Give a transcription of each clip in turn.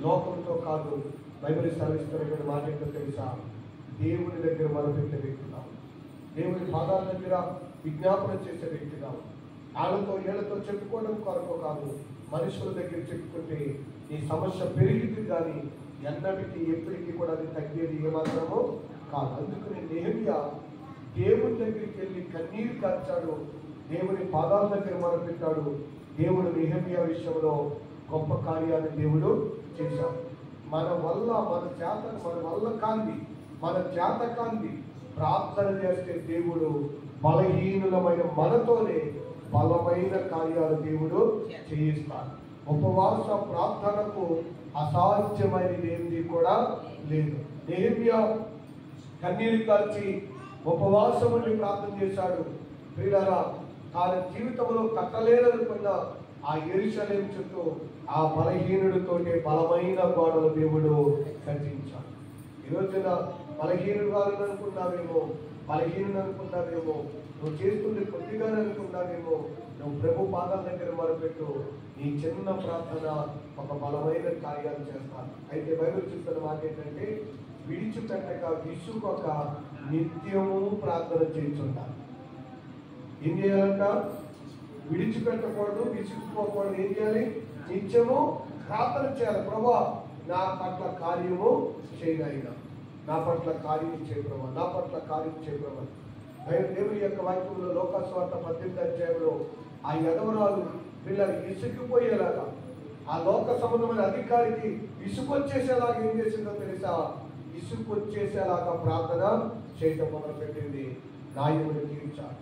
లోకంతో కాదు. బైబిల్ సెలవిస్తున్నటువంటి మాట ఏంటో తెలుసా? దేవుని దగ్గర మొరపెట్టే వ్యక్తిగా, దేవుని పాదాల దగ్గర విజ్ఞాపన చేసే వ్యక్తిగా, వాళ్ళతో ఏళ్లతో చెప్పుకోవడం కొరకు కాదు. మనుషుల దగ్గర చెప్పుకుంటే ఈ సమస్య పెరిగింది కానీ ఎన్నటికీ ఎప్పటికీ కూడా అది తగ్గేది ఏమాత్రమో కాదు. అందుకని నెహెమ్యా దేవుని దగ్గరికి వెళ్ళి కన్నీరు కార్చాడు, దేవుని పాదాల దగ్గర మొరపెట్టాడు. దేవుడు నెహెమ్యా విషయంలో గొప్ప కార్యాన్ని దేవుడు చేశాడు. మన చేత కాంది ప్రార్థన చేస్తే దేవుడు బలహీనులమైన మనతోనే బలమైన కార్యాలు దేవుడు చేయిస్తాడు. ఉపవాస ప్రార్థనకు అసాధ్యమైనది ఏంది కూడా లేదు. నెహెమ్యా కన్నీరు కార్చి ఉపవాసం ఉండి ప్రార్థన చేశాడు. ప్రియులారా, తన జీవితంలో కట్టలేదనుకున్న ఆ యెరూషలేము చుట్టూ ఆ బలహీనుడితోటి బలమైన గోడలు దేవుడు కట్టించాడు. ఈ రోజున బలహీనుడు అనుకున్నావేమో, నువ్వు చేస్తుండే కొద్దిగానే అనుకున్నావేమో. నువ్వు ప్రభు పాదాల దగ్గర మొరపెట్టు, నీ చిన్న ప్రార్థన ఒక బలమైన కార్యాలు చేస్తాను. అయితే బైబిల్ చూస్తున్న మాట ఏంటంటే, విడిచిపెట్టక విసుకొక నిత్యము ప్రార్థన చేయించుంటారు. ఏం చేయాలంట? విడిచిపెట్టకూడదు, విసుకుపోకూడదు. ఏం చేయాలి? నిత్యము ప్రార్థన చేయాలి. ప్రభువా, నా పట్ల కార్యము చేయనైనా, నా పట్ల కార్యం చేయ ప్రభా, నా పట్ల కార్యం చేయ ప్రభా. దేవుని యొక్క వాక్యంలో లోకాసువార్త 18వ అధ్యాయంలో ఆ యదవరాలు పిల్లలు విసుకుపోయేలాగా, ఆ లోక సంబంధమైన అధికారికి విసుకొచ్చేసేలాగా ఏం చేసిందో తెలుసా? విసుకొచ్చేసేలాగా ప్రార్థన చేయటం మొదలుపెట్టింది. న్యాయమును తీర్చాలి.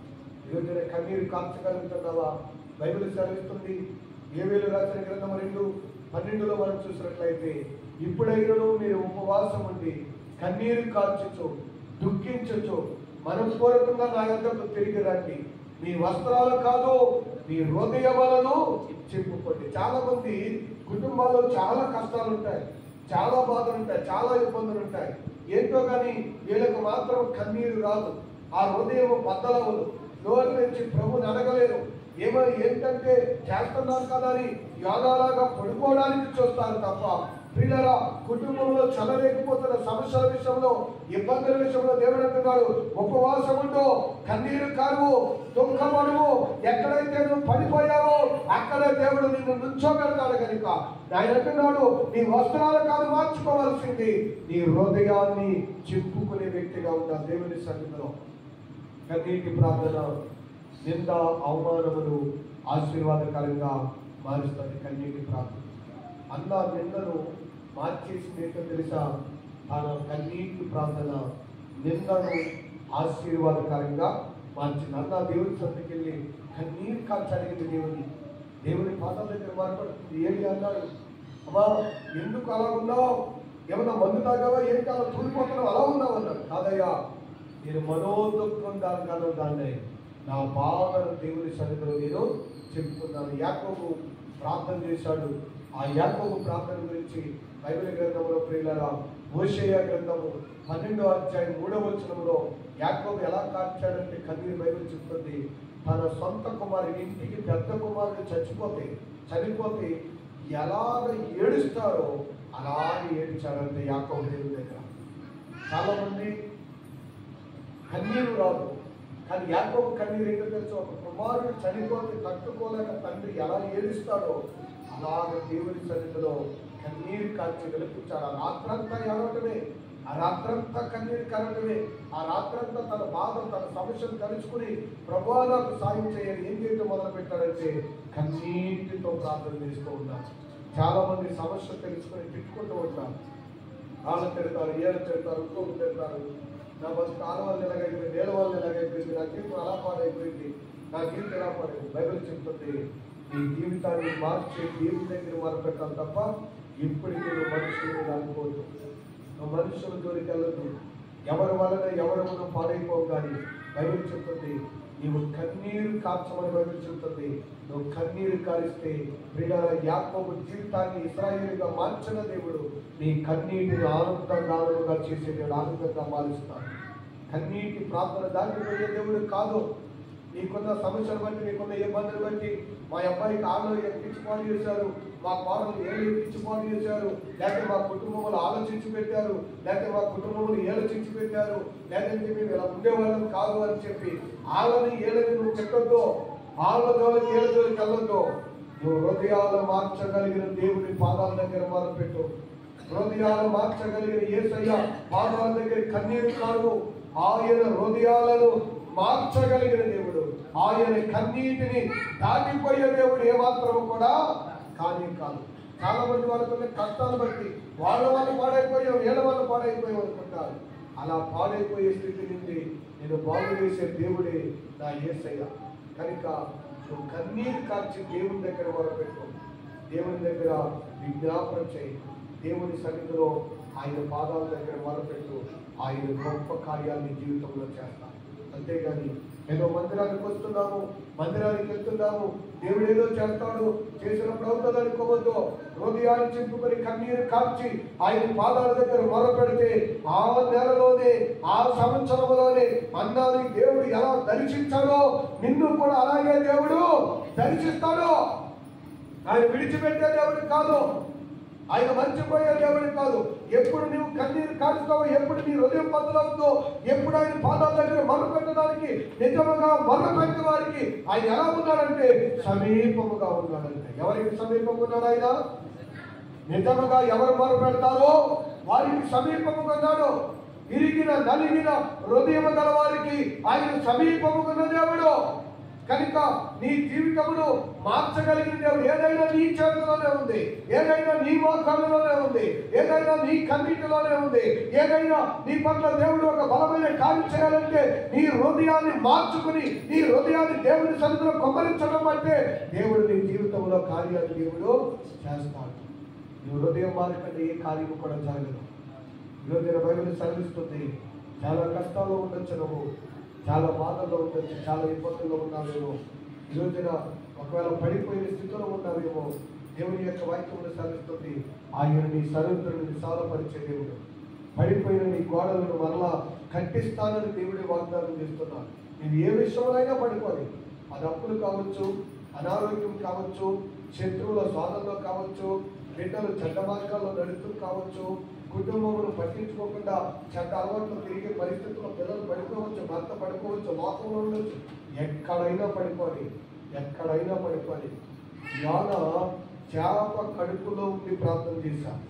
ఈరోజు కన్నీరు కార్చగలుగుతున్నావా? బైబిల్ సెలవిస్తుంది. యోవేలు రాసిన గ్రంథం 2:12 మనం చూసినట్లయితే, ఇప్పుడైనను మీరు ఉపవాసం ఉండి కన్నీరు కార్చుచు దుఃఖించచ్చు మనస్పూర్వకంగా నా యొద్దకు తిరిగి రండి, మీ వస్త్రాలు కాదు మీ హృదయములను చెప్పుకోండి. చాలా మంది కుటుంబాల్లో చాలా కష్టాలు ఉంటాయి, చాలా బాధలు ఉంటాయి, చాలా ఇబ్బందులు ఉంటాయి. ఏంటో కానీ వీళ్ళకు మాత్రం కన్నీరు రాదు, ఆ హృదయం బద్దలవదు, నోరు నుంచి ప్రభుని అడగలేరు. ఏంటంటే చేస్తున్నారు కదా అని యోగాలాగా పడుకోవడానికి చూస్తారు తప్ప, పిల్లల కుటుంబంలో చదవలేకపోతున్న సమస్యల విషయంలో, ఇబ్బందుల విషయంలో దేవుడు అంటున్నాడు, ఉపవాసం ఉండు, కన్నీరు కారువు, దుఃఖపడువు. ఎక్కడైతే నువ్వు పడిపోయావో అక్కడే దేవుడు నిన్ను నుంచోబెడతాడు. కనుక ఆయన అంటున్నాడు, నీ వస్త్రాలు కాదు మార్చుకోవాల్సింది, నీ హృదయాన్ని చెప్పుకునే వ్యక్తిగా ఉండాలి దేవుని సన్నిధిలో. కన్నీటి ప్రార్థన నింద అవమానములు ఆశీర్వాదకరంగా మారుస్తుంది. కన్నీటి ప్రార్థన అన్న నిందను మార్చేసింది ఏంటో తెలుసా? తన కన్నీటి ప్రార్థన నిందను ఆశీర్వాదకరంగా మార్చింది. అన్న దేవుని సన్నిధికి వెళ్ళి కన్నీరు కాల్చడిగింది. దేవుని పాదాల దగ్గర మాట్లాడుతుంది. ఏమి అన్నాడు? అమ్మా, ఎందుకు అలా ఉన్నావు? ఏమన్నా మందు తాగావా? ఏంటి అలా తూలిపోతున్నావు? అలా ఉన్నావు అన్నాడు. కాదయ్యా, నేను మనోదుఃఖం దాన్ని నా బాధను దేవుని సన్నిధిలో నేను చెప్పుకున్నాను. యాకోబు ప్రార్థన చేశాడు. ఆ యాకోబు ప్రార్థన గురించి బైబిల్ గ్రంథంలో ప్రియులారా, హోషేయ గ్రంథము 12వ అధ్యాయం 3వ వచనంలో యాకోబు ఎలా కార్చాడంటే కన్నీరు బైబిల్ చెప్తుంది. తన సొంత కుమారుడి ఇంటికి పెద్ద కుమారుడు చనిపోతే ఎలాగ ఏడుస్తారో అలాగే ఏడ్చాడంటే యాకోబు దేవుని దగ్గర. చాలా మంది కన్నీరు రాదు, కానీ యాకోబు కన్నీరు ఏంటో తెలుసు? ఒక కుమారుడు చనిపోతే తట్టుకోలేక తండ్రి ఎలా ఏడుస్తాడో అలాగ దేవుని సన్నిధిలో కన్నీరు కాల్చి వెలిపించాడు. ఆ రాత్రంతా ఏడవటమే, ఆ రాత్రంతా కన్నీరు కరటమే, ఆ రాత్రంతా తన బాధ, తన సమస్యను తలుచుకుని ప్రభువా నాకు సాయం చేయాలి ఏం చేయడం మొదలు పెట్టాడంటే కన్నీటితో ప్రార్థన చేస్తూ ఉన్నారు. చాలా మంది సమస్యలు తెలుసుకొని తిట్టుకుంటూ ఉంటారు. వాళ్ళు తిడతారు, ఏళ్ళు తిడతారు, ఇంకొకరు తిడతారు. నా బస్సు కాల వాళ్ళు ఎలాగైపోయింది, నేల వాళ్ళు ఎలాగైపోయింది, నా జీవితం అలా పాడైపోయింది, నా జీవితం ఎలా పాడైంది. బైబిల్ చెప్తుంది, నీ జీవితాన్ని మార్చే దేవుని దగ్గర మొదలుపెట్టాలి తప్ప ఇప్పటికీ నువ్వు మనుషులు అనుకోవద్దు, నువ్వు మనుషుల జోలికి వెళ్ళదు. ఎవరి వలన ఎవరు మనం పాడైపోవు. కానీ బైబిల్ చెప్తుంది, నీవు కన్నీరు కార్చమని బైబిల్ చెప్తుంది. నువ్వు కన్నీరు కారిస్తే ప్రియులారా, యాకోబు జీవితాన్ని ఇశ్రాయేలుగా మార్చిన దేవుడు నీ కన్నీటిని ఆనందంగా చేసే దేవుడు, ఆనందంగా మారుస్తాడు. కన్నీటి ప్రార్థన దాటిపోయే దేవుడు కాదు. నీకున్న సమస్యలు బట్టి, నీకున్న ఇబ్బందులు బట్టి, మా అబ్బాయికి ఆలో ఎక్కించి పాడు చేశారు, మా కోడలు ఏళ్ళు ఎక్కించి పాడు చేశారు, లేకపోతే మా కుటుంబంలో ఆలోచించి పెట్టారు, లేకపోతే మా కుటుంబంలో ఏలోచించి పెట్టారు, లేదంటే మేము ఇలా ఉండేవాళ్ళం కాదు అని చెప్పి ఆళ్ళని ఏళ్ళని నువ్వు పెట్టొద్దు, ఆళ్ళ జోలికి ఏళ్ళ జోలికి వెళ్ళొద్దు. నువ్వు హృదయాలు మార్చగలిగిన దేవుని పాదాల దగ్గర మొదలుపెట్టు. హృదయాలు మార్చగలిగిన యేసయ్య పాదాల దగ్గర కన్నీరు కాదు, ఆయన హృదయాలను మార్చగలిగిన దేవుడు, ఆయన కన్నీటిని దాటిపోయే దేవుడు ఏమాత్రము కూడా కానీ కాదు. చాలా మంది వాళ్ళకున్న కష్టాలు బట్టి వాళ్ళ వాళ్ళు పాడైపోయాం, వీళ్ళ వాళ్ళు పాడైపోయాం అనుకుంటారు. అలా పాడైపోయే స్థితి నుండి నేను బాగు చేసే దేవుడే నా యేసయ్య. కనుక నువ్వు కన్నీరు కార్చి దేవుని దగ్గర మొదలుపెట్టు, దేవుని దగ్గర విజ్ఞాపన చేయి, దేవుని సన్నిధిలో ఆయన పాదాల దగ్గర మొదలుపెట్టు. ఆయన గొప్ప కార్యాన్ని జీవితంలో చేస్తాను. అంతేగాని ఏదో మందిరానికి వస్తున్నాము, మందిరానికి వెళ్తున్నాము, దేవుడు ఏదో చేస్తాడు, చేసినప్పుడు అవుతుంది అనుకోవద్దు. హృదయాన్ని చింపుకొని కన్నీరు కార్చి ఆయన పాదాల దగ్గర మొదలుపెడితే ఆ నెలలోనే, ఆ సంవత్సరంలోనే అన్నాని దేవుడు ఎలా దర్శించాడో నిన్ను కూడా అలాగే దేవుడు దర్శిస్తాడు. ఆయన విడిచిపెట్టే దేవుడు కాదు, ఆయన మర్చిపోయే దేవుడు కాదు. ఎప్పుడు నువ్వు కన్నీరు కారుస్తావో, ఎప్పుడు నీ హృదయం బదులవుతుందో, ఎప్పుడు ఆయన పాదాల దగ్గర మొదలుపెట్టడానికి, నిజముగా మొదలుపెట్టే వారికి ఆయన ఎలా ఉన్నాడంటే సమీపముగా ఉన్నాడంటే. ఎవరికి సమీపంగా ఉన్నాడు ఆయన? నిజముగా ఎవరు మొదలు పెడతారో వారికి సమీపముగా ఉన్నాడు. ఇరిగిన నలిగిన హృదయం గల వారికి ఆయన సమీపముగా ఉన్న దేవుడు. కనుక నీ జీవితమును మార్చగలిగిన దేవుడు ఏదైనా నీ చేతిలోనే ఉంది, ఏదైనా నీ మోకాళ్ళలోనే ఉంది, ఏదైనా నీ కన్నీటిలోనే ఉంది. ఏదైనా నీ పట్ల దేవుడు ఒక బలమైన కార్యం చేయాలంటే నీ హృదయాన్ని మార్చుకుని, నీ హృదయాన్ని దేవుని సన్నిధిలో కొమ్మరించడం అంటే దేవుడు నీ జీవితంలో కార్యాలు దేవుడు చేస్తాడు. నీ హృదయం మారకంటే ఏ కార్యము కూడా జరగదు. ఈరోజు బైబిల్ సెలవిస్తుంది, చాలా కష్టాల్లో ఉండొచ్చు, నువ్వు చాలా బాధల్లో ఉండొచ్చు, చాలా ఇబ్బందుల్లో ఉన్నావేమో, ఈ రోజున ఒకవేళ పడిపోయిన స్థితిలో ఉన్నావేమో. దేవుని యొక్క వాక్యంలో సెలవిస్తుంది, ఆయన నీ సరిహద్దులను విశాలపరిచే దేవుడు. పడిపోయిన నీ గోడలను మరలా కట్టిస్తానని దేవుడి వాగ్దానం చేస్తున్నాడు. నువ్వు ఏ విషయంలోనైనా పడిపోయి, అది అప్పులు కావచ్చు, అనారోగ్యం కావచ్చు, శత్రువుల స్వాదంలో కావచ్చు, బిడ్డలు చెడ్డ మార్గాల్లో నడుస్తూ కావచ్చు, కుటుంబమును పట్టించుకోకుండా చెడ్డ అలవాట్లు తిరిగే పరిస్థితుల్లో పిల్లలు పడిపోవచ్చు, భర్త పడిపోవచ్చు, లోకంలో ఉండొచ్చు. ఎక్కడైనా పడిపోయి, ఎక్కడైనా పడిపోయి. ఇవాళ చేప కడుపులో ఉండి ప్రార్థన చేశాను,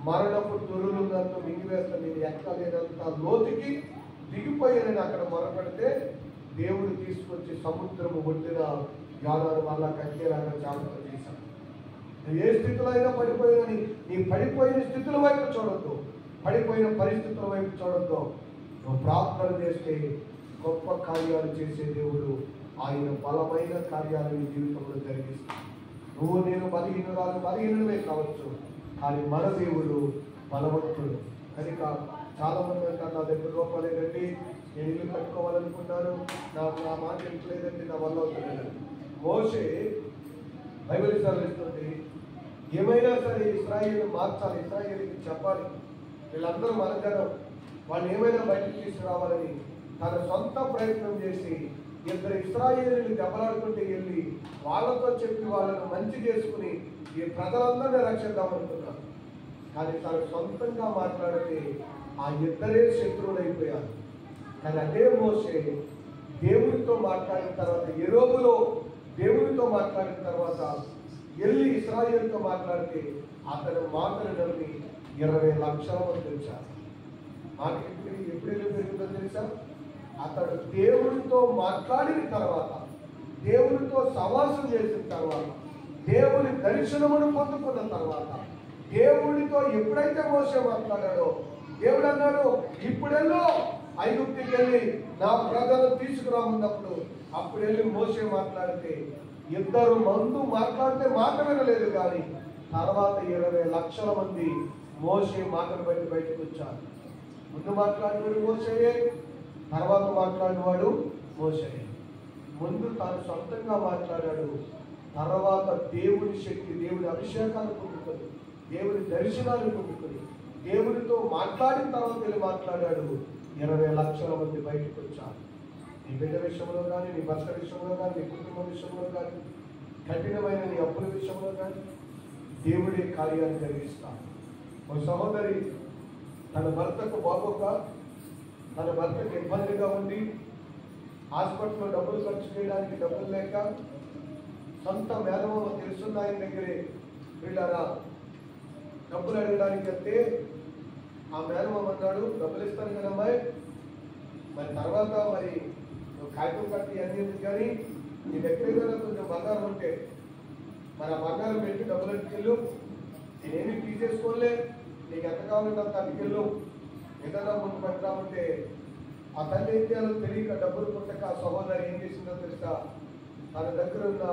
మరణపు తొలులు నన్ను మింగివేస్తాను, నేను ఎక్కలేనంత లోతుకి దిగిపోయి నేను అక్కడ మొరపెడితే దేవుడు తీసుకొచ్చి సముద్రము ఒడ్డిన యానాను మళ్ళా కక్కేలాగా చేపలు చేశాను. నువ్వు ఏ స్థితిలో అయినా పడిపోయినని నీ పడిపోయిన స్థితుల వైపు చూడొద్దు, పడిపోయిన పరిస్థితుల వైపు చూడొద్దు. నువ్వు ప్రార్థన చేస్తే గొప్ప కార్యాలు చేసే దేవుడు ఆయన బలమైన కార్యాలు నీ జీవితంలో జరిగిస్తాడు. నువ్వు నేను బలహీనమే కావచ్చు, కానీ మన దేవుడు బలవంతుడు. కనుక చాలా మంది అంటారు, నా దగ్గర రూపాయలేదండి, నేను ఇల్లు కట్టుకోవాలనుకున్నాను, నాకు నా మాట ఇంట్లేదండి, నా వల్ల అవుతుంది. మోషే బైబిల్ సెలవిస్తుంది, ఏమైనా సరే ఇశ్రాయేలు మార్చాలి, ఇశ్రాయేలుకి చెప్పాలి, వీళ్ళందరూ మనగడం, వాళ్ళు ఏమైనా బయటకు తీసుకురావాలని తన సొంత ప్రయత్నం చేసి ఇద్దరు ఇశ్రాయేలుని దెబ్బలాడుకుంటూ వెళ్ళి వాళ్ళతో చెప్పి వాళ్ళను మంచి చేసుకుని ఈ ప్రజలందరినీ రక్షిద్దామనుకున్నారు. కానీ తను సొంతంగా మాట్లాడితే ఆ ఇద్దరే శత్రువులైపోయారు. కానీ అదే మోషే దేవుడితో మాట్లాడిన తర్వాత, యెరోబులో దేవుడితో మాట్లాడిన తర్వాత వెళ్ళి ఇశ్రాయేలుతో మాట్లాడితే అతను మాటలు నమ్మి 20 లక్షల మంది వచ్చారు. మాట ఎప్పుడు పెరుగుతుందో తెలుసా? అతడు దేవుడితో మాట్లాడిన తర్వాత, దేవుడితో సవాసం చేసిన తర్వాత, దేవుని దర్శనమును పొందుకున్న తర్వాత, దేవుడితో ఎప్పుడైతే మోసే మాట్లాడాడో దేవుడు అన్నాడు, ఇప్పుడెల్లో ఐగుప్తుకి వెళ్ళి నా ప్రజలను తీసుకురామన్నప్పుడు అప్పుడు వెళ్ళి మోసే మాట్లాడితే ఇద్దరు మందు మాట్లాడితే మాట వినలేదు. కానీ తర్వాత 20 లక్షల మంది మోసే మాటలు బట్టి బయటకు వచ్చారు. ముందు మాట్లాడినవాడు మోసేయే, తర్వాత మాట్లాడినవాడు మోసేయే. ముందు తాను సొంతంగా మాట్లాడాడు, తర్వాత దేవుని శక్తి, దేవుని అభిషేకాన్ని పొందుకొని, దేవుని దర్శనాన్ని పొందుకొని, దేవుడితో మాట్లాడిన తర్వాత వెళ్ళి మాట్లాడాడు. 20 లక్షల మంది బయటకు వచ్చారు. నీ బిడ్డ విషయంలో కానీ, నీ భర్త విషయంలో కానీ, నీ కుటుంబ విషయంలో కానీ, కఠినమైన నీ అప్పుల విషయంలో కానీ దేవుడే కార్యాన్ని జరిగిస్తాడు. ఒక సహోదరి తన భర్తకు బాగోక, తన భర్తకు ఇబ్బందిగా ఉండి హాస్పిటల్లో డబ్బులు ఖర్చు చేయడానికి డబ్బులు లేక సొంత మేనమామ తెలుసున్న ఆయన దగ్గరే వీళ్ళారా డబ్బులు అడగడానికి వెళ్తే ఆ మేనమామ అన్నాడు, డబ్బులు ఇస్తాను కదమ్మాయి, మరి తర్వాత మరి కాగితం కట్టి అన్ని ఎందుకు కానీ నీ దగ్గర ఏదైనా కొంచెం బంగారం ఉంటే మరి ఆ బంగారం పెట్టి డబ్బులు అట్టుకెళ్ళు, నేనేమి తీసేసుకోలే, నీకు ఎంత కావాలంటే అంత అట్టుకెళ్ళు, ఏదైనా ముందు పెట్టామంటే ఆ తల్లి ఏం చేయాలో తెలియక డబ్బులు పుట్టక ఆ సహోదరి ఏం చేసిందో తెలుసా, తన దగ్గర ఉన్న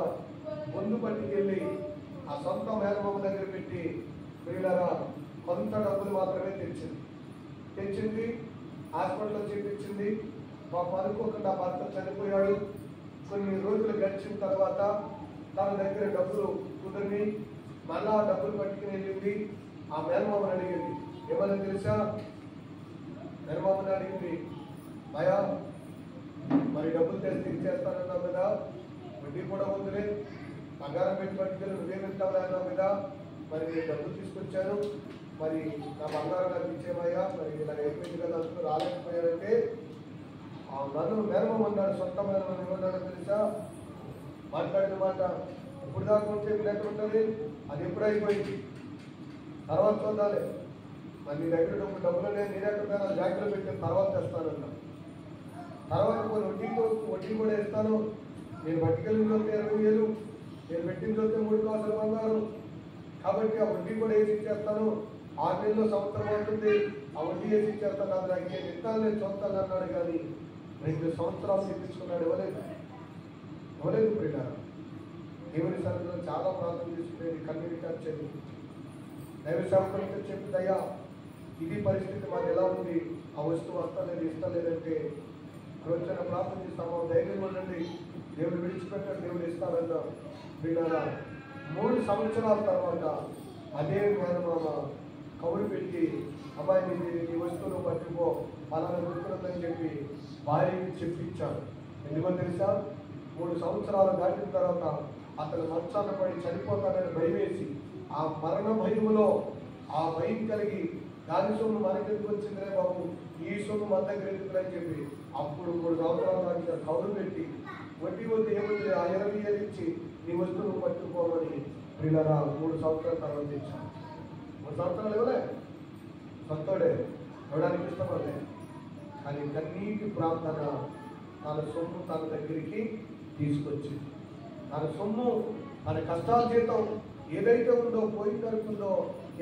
ముందు పట్టుకెళ్ళి ఆ సొంత మేనమామ దగ్గర పెట్టి వీళ్ళరా కొంత డబ్బులు మాత్రమే తెచ్చింది హాస్పిటల్లో చేపించింది. అనుకోకుండా భర్త చనిపోయాడు. కొన్ని రోజులు గడిచిన తర్వాత తన దగ్గర డబ్బులు కుదిరి మళ్ళా డబ్బులు పట్టుకుని వెళ్ళింది. ఆ మేనమామని అడిగింది, ఏమన్నా తెలుసా? మేనమామని అడిగింది, భయా మరి డబ్బులు తెచ్చి ఇచ్చేస్తానన్నావు కదా, వడ్డీ కూడా వద్దులే, బంగారం పెట్టి పట్టుకెళ్ళి నువ్వేమిస్తావు అన్నావు కదా, మరి నేను డబ్బులు తీసుకొచ్చాను, మరి నా బంగారం నాకు ఇచ్చేమయ్యా, మరి ఇలా అయిపోయింది కదా అంటూ రాలేకపోయారంటే నన్ను మేనమామ అన్నాడు. సొంత మేనమామ ఏమన్నాడో తెలుసా? మాట్లాడిన మాట ఇప్పుడు దాకా ఉంటే ఎక్కడ ఉంటుంది, అది ఎప్పుడు అయిపోయింది, తర్వాత చూడాలి, మరి నీ దగ్గర డబ్బులు నేనెక్కడ జాగ్రత్తలు పెట్టిన తర్వాత తెస్తానన్నా, తర్వాత కొన్ని వడ్డీ కూడా ఇస్తాను, నేను పట్టుకెళ్ళిన చోతే 20,000, నేను పెట్టిన చోతే 3 కాసులు బంగారు, కాబట్టి ఆ వడ్డీ కూడా వేసి ఇచ్చేస్తాను, 6 నెలల్లో సంవత్సరం అవుతుంది, ఆ వడ్డీ వేసి ఇచ్చేస్తాను, అది నాకు నేను ఇస్తాను, నేను చూస్తాను అన్నాడు. కానీ 2 సంవత్సరాలు తెప్పించుకున్నాడు. ఇవ్వలేదు పెట్టారు. దేవుని సన్నిధిలో చాలా ప్రార్థన తీసుకునేది, కన్నీటి ఖర్చేది. దైవ సేవకులతో చెప్పింది, అయ్యా ఇది పరిస్థితి మాది ఎలా ఉంది, ఆ వస్తువు వస్తలేదు ఇస్తలేదంటే రోజున ప్రార్థన చేస్తాము, ధైర్యం ఉండండి, దేవుడు విడిచిపెట్టాడు, దేవుడు ఇస్తాడన్నా. వీళ్ళ 3 సంవత్సరాల తర్వాత అదే మేనమామ కబురు పెట్టి, అమ్మాయి నీ వస్తువులు పట్టుకో, పలానా గుర్తులని చెప్పి భార్యకి చెప్పించాడు. ఎందుకో తెలుసా? 3 సంవత్సరాలు దాటిన తర్వాత అతను మంచాన పడి చనిపోతానని భయం వేసి, ఆ మరణ భయములో ఆ భయం కలిగి దాని సొమ్ము మనకెందుకు వచ్చిందిరే బాబు, ఈ సొమ్ము మన దగ్గర ఎందుకులని చెప్పి అప్పుడు 3 సంవత్సరాలు దాటిన కబురు పెట్టి వడ్డీ వద్దు ఏముంది ఆ 20,000 ఇచ్చి నీ వస్తువును పట్టుకోమని పిల్లరా 3 సంవత్సరాల తర్వాత ఇచ్చాను. 3 సంవత్సరాలు ఇవ్వలే, సొంతోడే ఇవ్వడానికి ఇష్టపడలే. కానీ కన్నీటి ప్రార్థన తన సొమ్ము తన దగ్గరికి తీసుకొచ్చింది. తన సొమ్ము, తన కష్టాల జీతం ఏదైతే ఉందో పోయిందనుకుందో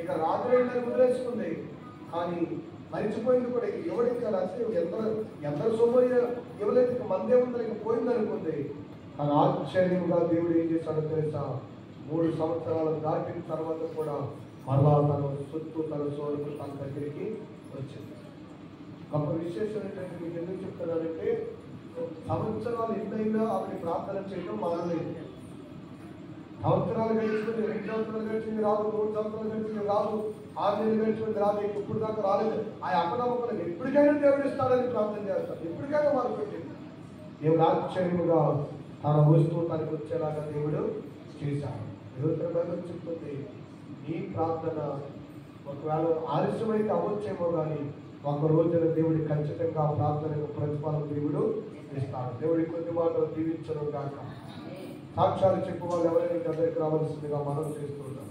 ఇక రాత్రి వదిలేసుకుంది. కానీ మరిచిపోయింది కూడా, ఎవరికి ఎందరు సొమ్ము ఇవ్వలేదు, ఇక మందే ఉందని ఇక పోయిందనుకుంది. కానీ ఆశ్చర్యంగా దేవుడు ఏం చేశాడో తెలుసా? 3 సంవత్సరాలు దాటిన తర్వాత కూడా మరలా తన సొత్తు తన సోదరుడు తన దగ్గరికి వచ్చింది. గొప్ప విశేషం ఏంటంటే మీకు ఎందుకు చెప్తున్నానంటే, సంవత్సరాలు ఎన్నైనా ఆవిడ ప్రార్థన చేయడం మానలేదు. సంవత్సరాలు గడిచింది, 2 సంవత్సరాలు గడిచింది రాదు, 3 సంవత్సరాలు గడిచింది రాదు, 6 నెలలు గడిచింది రాదు, ఇప్పుడు దాకా రాలేదు. ఆ అపనమ్మకులకు ఎప్పటికైనా దేవుడు ఇస్తాడని ప్రార్థన చేస్తారు, ఎప్పటికైనా వాళ్ళు పెట్టింది. దేవుడు ఆశ్చర్యముగా తన వస్తువు తనకు వచ్చేలాగా దేవుడు చేశాడు. దేవుడు బైబిల్ చెప్తుంది, నీ ప్రార్థన ఒకవేళ ఆలస్యమైతే అవ్వచ్చేమో కానీ ఒక రోజున దేవుడి ఖచ్చితంగా ప్రార్థనకు ప్రతిఫలం దేవుడు ఇస్తాడు. దేవుడి కొద్ది మాటలు దీవించడం కాక సాక్ష్యాలు చెప్పు వాళ్ళు ఎవరైనా దగ్గరికి రావాల్సిందిగా మనం చేస్తున్నాం.